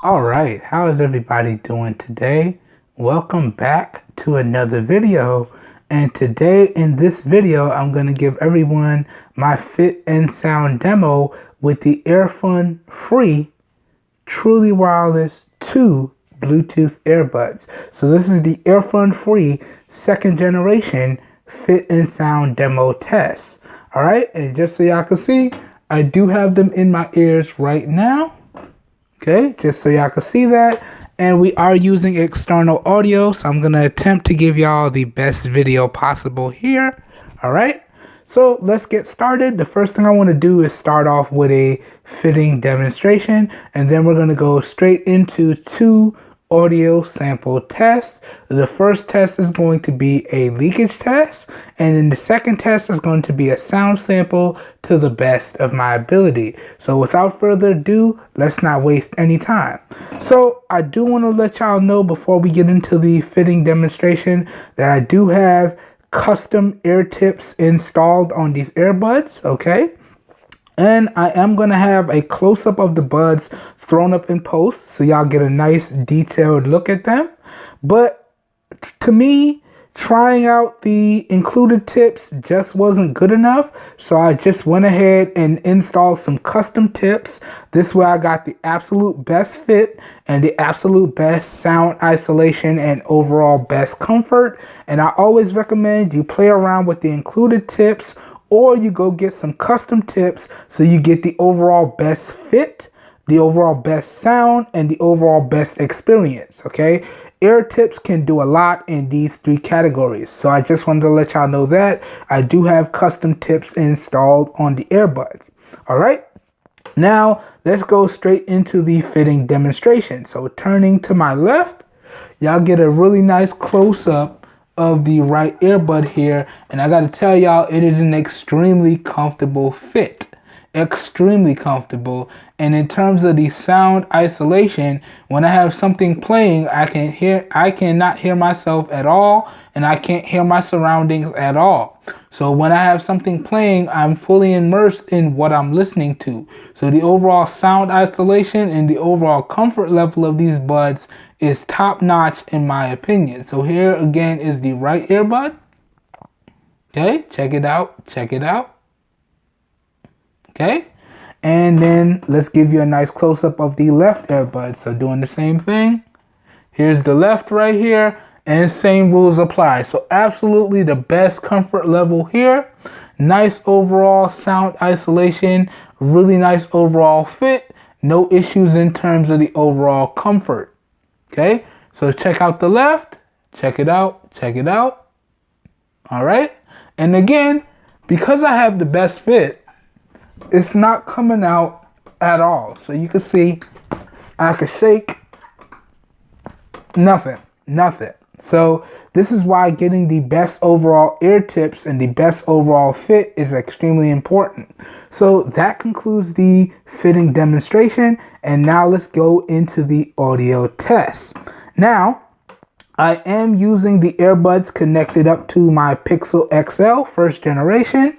All right, how is everybody doing today? Welcome back to another video. And today in this video, I'm going to give everyone my fit and sound demo with the Earfun free truly wireless 2 Bluetooth earbuds. So this is the Earfun free second generation fit and sound demo test. All right, and just so y'all can see, I do have them in my ears right now. Okay, just so y'all can see that. And we are using external audio, so I'm going to attempt to give y'all the best video possible here. All right, so let's get started. The first thing I want to do is start off with a fitting demonstration, and then we're going to go straight into two audio sample tests. The first test is going to be a leakage test, and then the second test is going to be a sound sample to the best of my ability. So without further ado, let's not waste any time. So I do want to let y'all know before we get into the fitting demonstration that I do have custom ear tips installed on these earbuds, okay? And I am going to have a close-up of the buds thrown up in post so y'all get a nice detailed look at them. But to me, trying out the included tips just wasn't good enough. So I just went ahead and installed some custom tips. This way I got the absolute best fit and the absolute best sound isolation and overall best comfort. And I always recommend you play around with the included tips, or you go get some custom tips so you get the overall best fit, the overall best sound, and the overall best experience, okay? Ear tips can do a lot in these three categories. So I just wanted to let y'all know that I do have custom tips installed on the earbuds. All right, now let's go straight into the fitting demonstration. So turning to my left, y'all get a really nice close-up of the right earbud here, and I gotta tell y'all, it is an extremely comfortable fit. Extremely comfortable. And in terms of the sound isolation, when I have something playing, I cannot hear myself at all, and I can't hear my surroundings at all. So when I have something playing, I'm fully immersed in what I'm listening to. So the overall sound isolation and the overall comfort level of these buds is top notch in my opinion. So here again is the right earbud. Okay, check it out, check it out. Okay, and then let's give you a nice close-up of the left earbud. So doing the same thing. Here's the left right here, and same rules apply. So absolutely the best comfort level here. Nice overall sound isolation, really nice overall fit. No issues in terms of the overall comfort. Okay, so check out the left, check it out, check it out. All right, and again, because I have the best fit, it's not coming out at all. So you can see I can shake, nothing. So this is why getting the best overall ear tips and the best overall fit is extremely important. So that concludes the fitting demonstration, and now let's go into the audio test. Now, I am using the earbuds connected up to my Pixel XL first generation,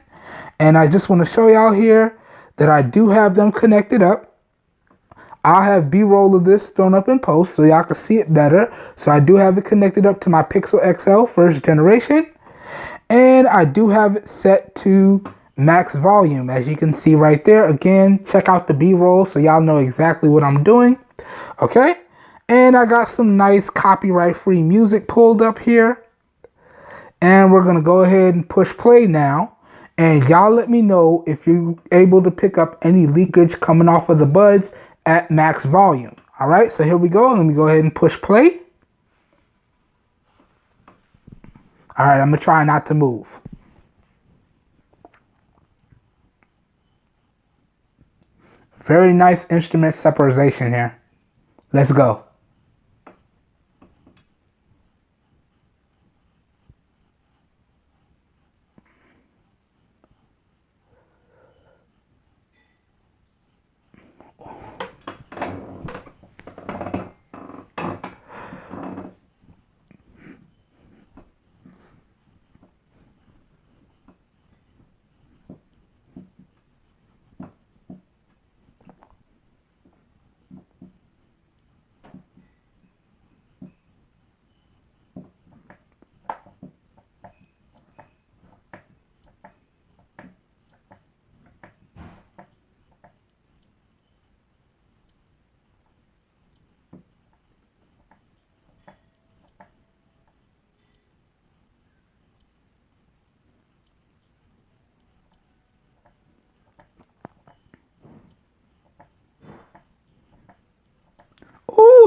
and I just want to show y'all here that I do have them connected up. I'll have B-roll of this thrown up in post so y'all can see it better. So I do have it connected up to my Pixel XL first generation. And I do have it set to max volume, as you can see right there. Again, check out the B-roll so y'all know exactly what I'm doing. Okay? And I got some nice copyright-free music pulled up here. And we're going to go ahead and push play now. And y'all let me know if you're able to pick up any leakage coming off of the buds at max volume. All right, so here we go. Let me go ahead and push play. All right, I'm going to try not to move. Very nice instrument separation here. Let's go.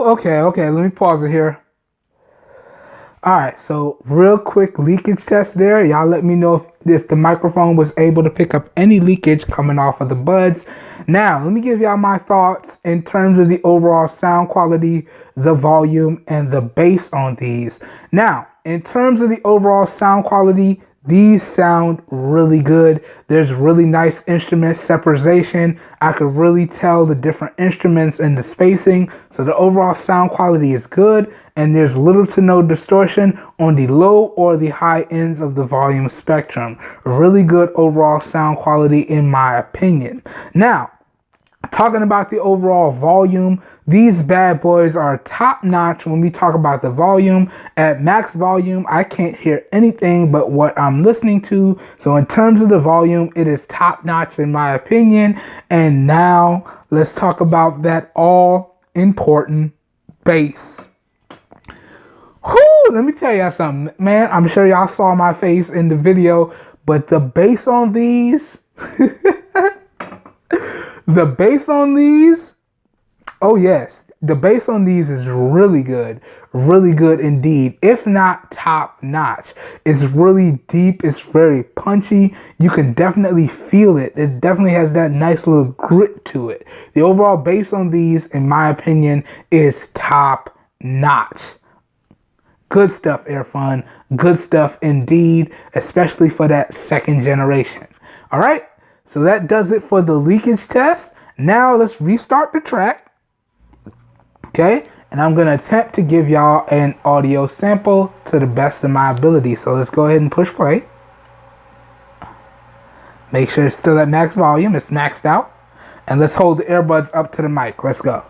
Okay, let me pause it here. Alright, so real quick leakage test there. Y'all let me know if the microphone was able to pick up any leakage coming off of the buds. Now, let me give y'all my thoughts in terms of the overall sound quality, the volume, and the bass on these. Now, in terms of the overall sound quality, these sound really good. There's really nice instrument separation. I could really tell the different instruments and the spacing. So the overall sound quality is good, and there's little to no distortion on the low or the high ends of the volume spectrum. Really good overall sound quality in my opinion. Now, talking about the overall volume, these bad boys are top notch when we talk about the volume. At max volume, I can't hear anything but what I'm listening to. So in terms of the volume, it is top notch in my opinion. And now let's talk about that all important bass. Whew, let me tell y'all something, man. I'm sure y'all saw my face in the video, but the bass on these, the bass on these, oh yes, the bass on these is really good indeed, if not top notch. It's really deep, it's very punchy, you can definitely feel it. It definitely has that nice little grit to it. The overall bass on these, in my opinion, is top notch. Good stuff, Earfun, good stuff indeed, especially for that second generation. All right. So that does it for the leakage test. Now let's restart the track. Okay, and I'm going to attempt to give y'all an audio sample to the best of my ability. So let's go ahead and push play. Make sure it's still at max volume. It's maxed out. And let's hold the earbuds up to the mic. Let's go.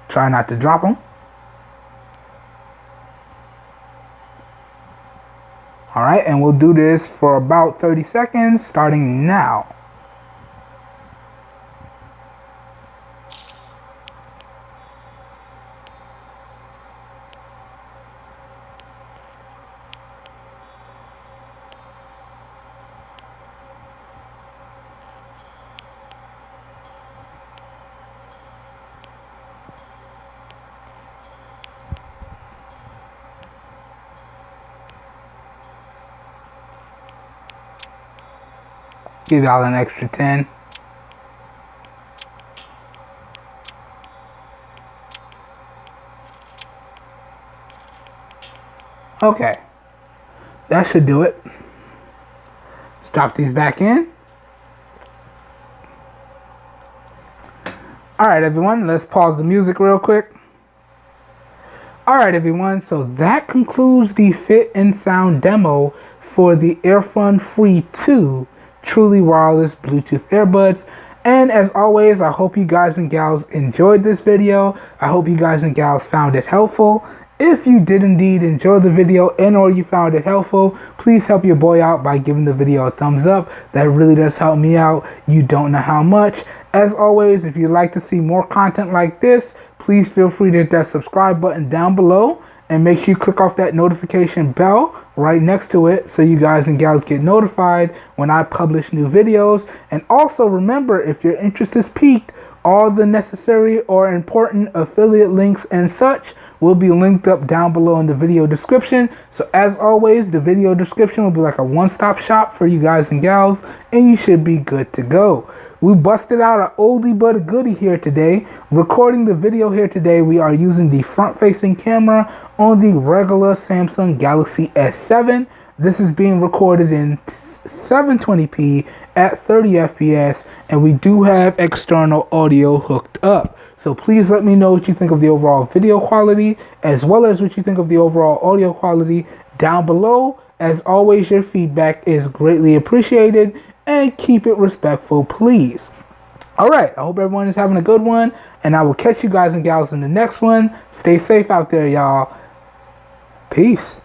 Try not to drop them. All right, and we'll do this for about 30 seconds, starting now. Give y'all an extra 10. Okay, that should do it. Let's drop these back in. Alright everyone, let's pause the music real quick. Alright everyone, so that concludes the fit and sound demo for the Earfun Free 2 truly wireless Bluetooth earbuds. And as always, I hope you guys and gals enjoyed this video. I hope you guys and gals found it helpful. If you did indeed enjoy the video and or you found it helpful, please help your boy out by giving the video a thumbs up. That really does help me out. You don't know how much. As always, if you'd like to see more content like this, please feel free to hit that subscribe button down below. And make sure you click off that notification bell right next to it so you guys and gals get notified when I publish new videos. And also remember, if your interest is piqued, all the necessary or important affiliate links and such will be linked up down below in the video description. So as always, the video description will be like a one-stop shop for you guys and gals, and you should be good to go. We busted out an oldie but a goodie here today. Recording the video here today, we are using the front-facing camera on the regular Samsung Galaxy S7. This is being recorded in 720p at 30 FPS, and we do have external audio hooked up. So please let me know what you think of the overall video quality, as well as what you think of the overall audio quality down below. As always, your feedback is greatly appreciated, and keep it respectful, please. Alright, I hope everyone is having a good one, and I will catch you guys and gals in the next one. Stay safe out there, y'all. Peace.